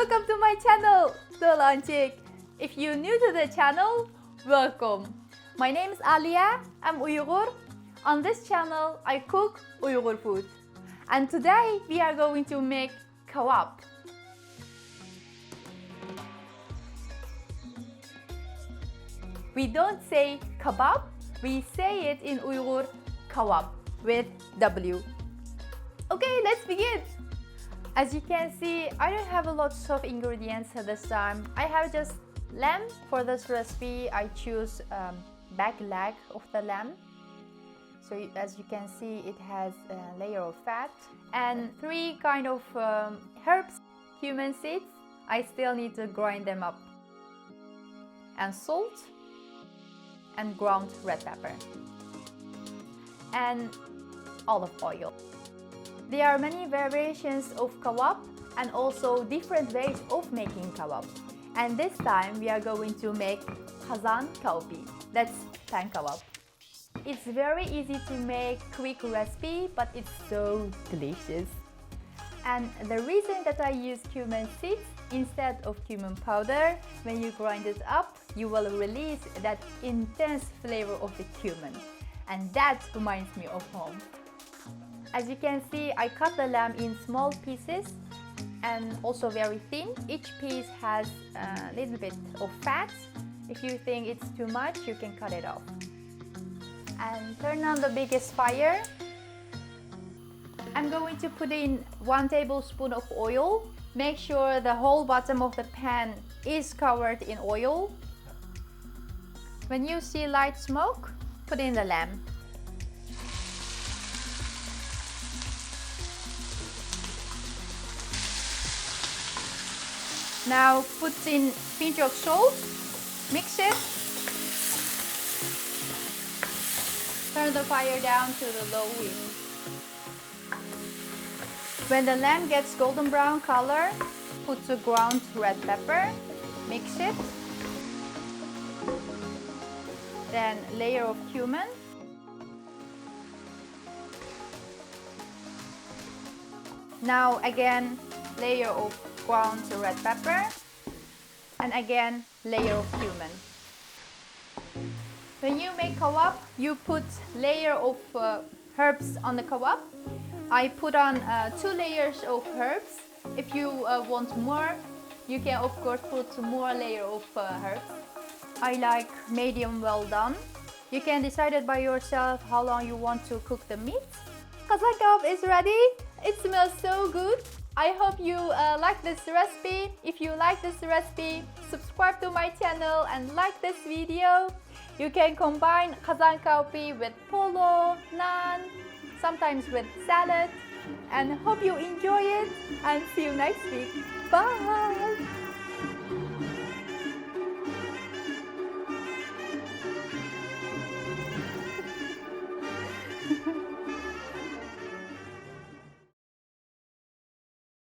Welcome to my channel, Dolan. If you're new to the channel, welcome. My name is Alia, I'm Uyghur. On this channel, I cook Uyghur food. And today we are going to make kawap. We don't say kebab, we say it in Uyghur kawap with W. Okay, let's begin. As you can see, I don't have a lot of ingredients at this time. I have just lamb. For this recipe, I choose back leg of the lamb. So as you can see, it has a layer of fat and three kind of herbs, cumin seeds. I still need to grind them up. And salt and ground red pepper and olive oil. There are many variations of kawap and also different ways of making kawap. And this time we are going to make kazan kawpi. That's pan kawap. It's very easy to make, quick recipe, but it's so delicious. And the reason that I use cumin seeds instead of cumin powder, when you grind it up, you will release that intense flavor of the cumin. And that reminds me of home. As you can see, I cut the lamb in small pieces and also very thin. Each piece has a little bit of fat. If you think it's too much, you can cut it off. And turn on the biggest fire. I'm going to put in 1 tablespoon of oil. Make sure the whole bottom of the pan is covered in oil. When you see light smoke, put in the lamb. Now put in pinch of salt, mix it. Turn the fire down to the low heat. When the lamb gets golden brown color, put the ground red pepper, mix it. Then layer of cumin. Now again layer of ground red pepper and again layer of cumin. When you make kawap, you put layer of herbs on the kawap. I put on 2 layers of herbs. If you want more, you can of course put more layer of herbs. I like medium well done. You can decide it by yourself how long you want to cook the meat. Kazan kebab is ready. It smells so good. I hope you like this recipe. If you like this recipe, subscribe to my channel and like this video. You can combine kazan kawpi with polo, naan, sometimes with salad. And hope you enjoy it and see you next week. Bye!